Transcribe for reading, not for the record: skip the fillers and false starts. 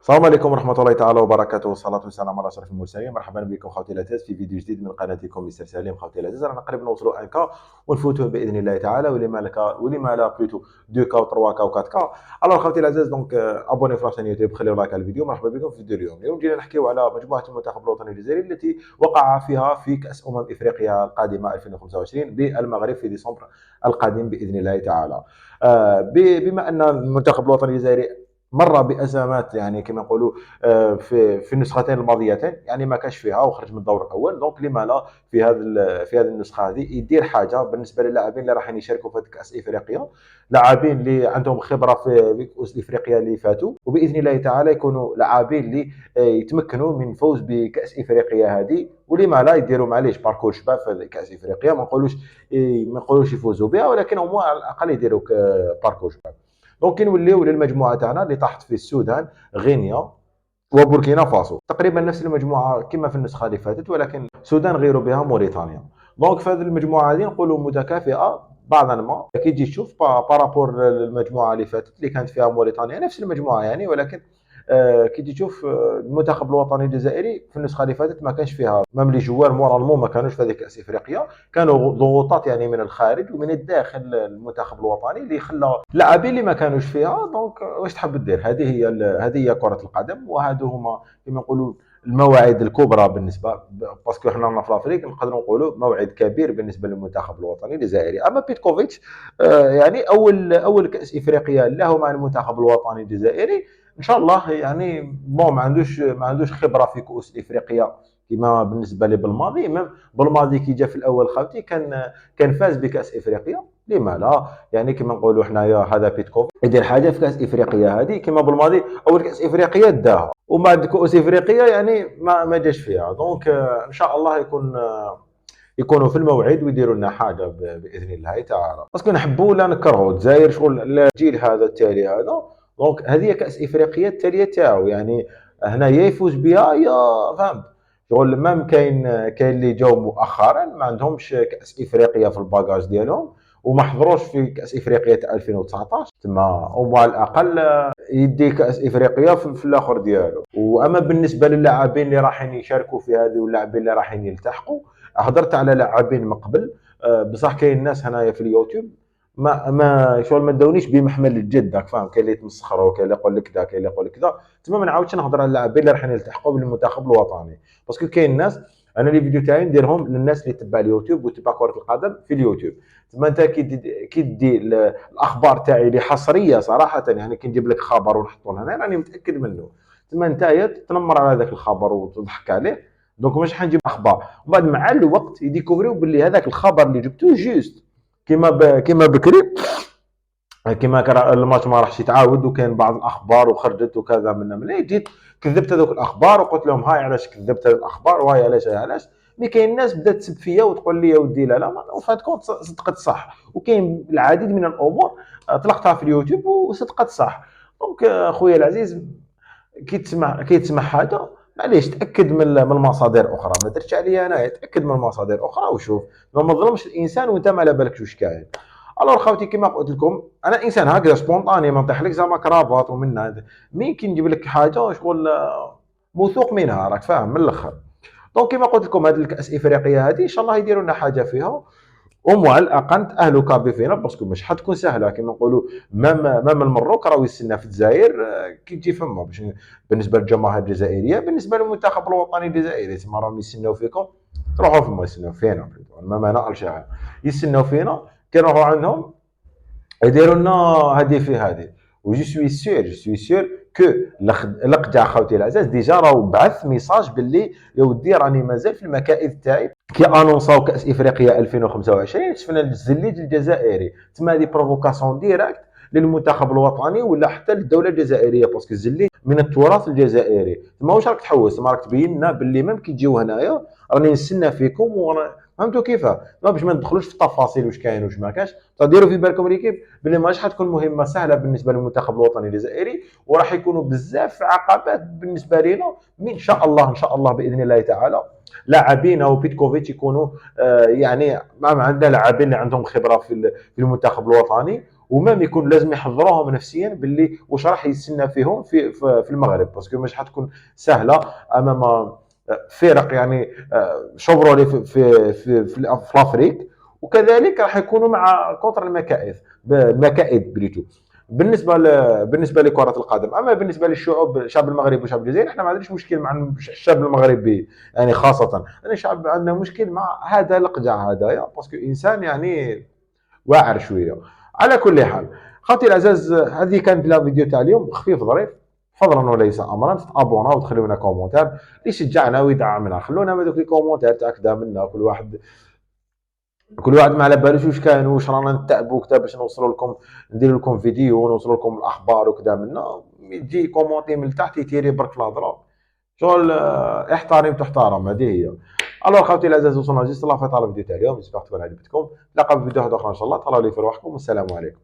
السلام عليكم ورحمة الله تعالى وبركاته، والصلاة والسلام على أشرف المرسلين. مرحبا بكم خوتي العزاز في فيديو جديد من قناتكم مستر سليم. خوتي العزاز، رانا قريب نوصلوا 1 كا ونفوتوه بإذن الله تعالى، ولما لا بلوتو 2 كا و 3 كا و 4 كا. الوغ خوتي العزاز، دونك ابوني في لاشين يوتيوب، خليو لايك على الفيديو. مرحبا بكم في فيديو اليوم جينا نحكيو على مجموعة المنتخب الوطني الجزائري التي وقع فيها في كأس إفريقيا القادمة 2025 بالمغرب في ديسمبر القادم بإذن الله تعالى. بما أن المنتخب الوطني الجزائري مر بازمات، يعني كما نقولوا في النسختين الماضيتين، يعني ما كانش فيها وخرج من الدور الاول. دونك لما لا في هذه النسخه هذه يدير حاجه بالنسبه للاعبين اللي راح يشاركوا في كاس افريقيا، لاعبين اللي عندهم خبره في كاس افريقيا اللي فاتوا، وباذن الله تعالى يكونوا لاعبين اللي يتمكنوا من الفوز بكاس افريقيا هذه. ولما لا يديروا معليش باركور شباب في كاس افريقيا، ما نقولوش يفوزوا بها، ولكن هم على الاقل يديروا باركور شباب. دونك نوليو للمجموعه تاعنا اللي طاحت في السودان، غينيا وبوركينا فاسو. تقريبا نفس المجموعه كما في النسخه اللي فاتت، ولكن السودان غيروا بها موريتانيا. دونك في هذه المجموعه هذه نقولوا متكافئه بعضا ما. كي تجي تشوف بارابور للمجموعه اللي فاتت اللي كانت فيها موريتانيا، نفس المجموعه يعني، ولكن كي تجي تشوف المنتخب الوطني الجزائري في النسخه اللي فاتت ما كانش فيها مام لي جوار مورالمون، ما كانوش في هذيك كاس افريقيا. كانوا ضغوطات يعني من الخارج ومن الداخل المنتخب الوطني اللي خلى اللاعبين اللي ما كانوش فيها. دونك واش تحب دير؟ هذه هي كره القدم، وهادو هما كما نقولوا المواعيد الكبرى بالنسبه، باسكو حنا رانا في الافريق نقدروا نقولوا موعد كبير بالنسبه للمنتخب الوطني الجزائري. اما بيتكوفيتش يعني اول كاس افريقيا له مع المنتخب الوطني الجزائري، ان شاء الله. يعني بون ما عندوش خبره في كؤوس افريقيا كما بالنسبه لي بالماضي. ميم بالماضي كي جا في الاول خاوتي كان فاز بكاس افريقيا. لما لا؟ يعني كما نقولوا حنايا هذا بيتكوف يدير حاجه في كاس افريقيا هذه كما بالماضي. اول كاس افريقيا داها، ومن بعد كؤوس افريقيا يعني ما جاش فيها. دونك ان شاء الله يكونوا في الموعد ويديروا لنا حاجه باذن الله تعالى، باسكو نحبوا ولا نكرهوا الجزائر شغل الجيل هذا التالي هذا. دونك هذه كاس افريقيا التاليه تاعو، يعني هنا يا يفوز بها يا فهمت شغل. مام كاين اللي جاوا مؤخرا ما عندهمش كاس افريقيا في الباجاج ديالهم، وما حضروش في كاس افريقيا تاع 2019 تما، او على الاقل يدي كاس افريقيا في الاخر ديالو. واما بالنسبه للاعبين اللي راحين يشاركوا في هذه واللاعبين اللي راحين يلتحقوا، هضرت على لاعبين من قبل. بصح كاين الناس هنايا في اليوتيوب ما شغل ما داونيش بمحمل الجد، راك فاهم؟ كاين اللي يتمسخروا، كاين اللي يقول لك كذا، كاين اللي يقول لك كذا. تما ما نعاودش نهضر على اللاعبين اللي راح يلتحقوا بالمنتخب الوطني، باسكو كاين ناس. انا لي فيديو تاعي نديرهم للناس اللي تتبع اليوتيوب وتتبع كره القدم في اليوتيوب. تما انت كي تدي الاخبار تاعي اللي حصريه صراحه، يعني كي نجيب لك خبر ونحطه لهنا راني متاكد منه. تما انت تنمر على ذاك الخبر وتضحك عليه. دونك مش حنجيب اخبار ومن بعد مع الوقت يديكوفريو باللي هذاك الخبر اللي جبتوه جوست. كيما بكري، كيما كان الماتش ما راحش يتعاود، وكان بعض الاخبار وخرجت وكذا من جيت كذبت هذوك الاخبار وقلت لهم هاي علاش كذبت هذه الاخبار وهاي علاش. مي كاين الناس بدات تسب فيا وتقول لي يا ودي لا وفات كونت صدقت صح. وكاين العديد من الامور طلقتها في اليوتيوب وصدقت صح. دونك خويا العزيز، كي تسمع حاجه معليش تاكد من المصادر اخرى. ما درتش عليا انا، تاكد من المصادر اخرى وشوف. ما تظلمش الانسان وانت ما على بالكش واش كاين. الوغ خاوتي، كيما قلت لكم انا انسان هكذا سبونطاني، ما نطيح لك زعما كرافات ومن هذا. مين كي نجيب لك حاجه شغل موثوق منها، راك فاهم من الاخر. دونك كيما قلت لكم هذه الكاس افريقيا هذه ان شاء الله يديروا لنا حاجه فيها، ومع الاقل تاهلوا كابي فينا، باسكو مش حتكون سهله كما نقولوا. مام المروك راهو يستنى في الجزائر كي تجي فما باش بالنسبه للجماهير الجزائريه، بالنسبه للمنتخب الوطني الجزائري تما راهم يستناو فيكم. تروحوا فما يستناو فينا، ما مانع الشعب يستناو فينا. كي نروحوا عندهم يديروا لنا هذه في هذه. جو سوي سور كو لقجع خوتي العزاز ديجا راهو بعث ميساج باللي يا ودي راني مازال في المكائد تاعي. كي انونساو كاس افريقيا 2025 شفنا الزليج الجزائري، تما هذه بروفوكاسيون ديراكت للمنتخب الوطني ولا حتى للدوله الجزائريه، باسكو الزليج من التراث الجزائري. تما واش راك تحوس؟ تما راك تبين لنا باللي ميم كي تجيو هنايا راني نستنى فيكم. فهمتوا كيفاه؟ باش ما ندخلوش في التفاصيل واش كاين واش ما كاش. ديروا في بالكم ليكيب باللي ماش حتكون مهمه سهله بالنسبه للمنتخب الوطني الجزائري، وراح يكونوا بزاف عقبات بالنسبه لنا. ان شاء الله ان شاء الله باذن الله تعالى لاعبين او بيتكوفيتش يكونوا يعني ما عندنا لاعبين اللي عندهم خبره في المنتخب الوطني، ومام يكون لازم يحضروهم نفسيا باللي واش راح يستنى فيهم في المغرب، باسكو مش حتكون سهله امام فرق يعني شبرولي في الافريق، وكذلك راح يكونوا مع كونتر المكائد بريتو. بالنسبه لكره القدم. اما بالنسبه للشعوب، شعب المغرب وشعب الجزائر، احنا ما عندناش مشكل مع الشعب المغربي يعني خاصه. يعني الشعب عندنا مشكل مع هذا الاقجع هذايا، باسكو انسان يعني واعر شويه. على كل حال خاطري العزاز، هذه كانت لا فيديو تاع اليوم خفيف ظريف، فضلا وليس امرا. تابونا وتخليو لنا كومونتير اللي يشجعنا ويدعمنا، خلونا هذوك لي كومونتير تاع كذا منا، كل واحد ما على بالوش واش كان، واش رانا نتعبوا كذا باش نوصلوا لكم، نديروا لكم فيديو ونوصلوا لكم الاخبار وكذا منا. يجي كومونتي من تحت يتيري برك في الهضره، شغل احترم تحترم، هذه هي. الوغ خوتي الاعزاء، وصلنا جيست لا فات على الفيديو تاع اليوم، جيسبر تكون عجبتكم. نلقاو في فيديوهات اخرى ان شاء الله. تهلاو لي في رواحكم والسلام عليكم.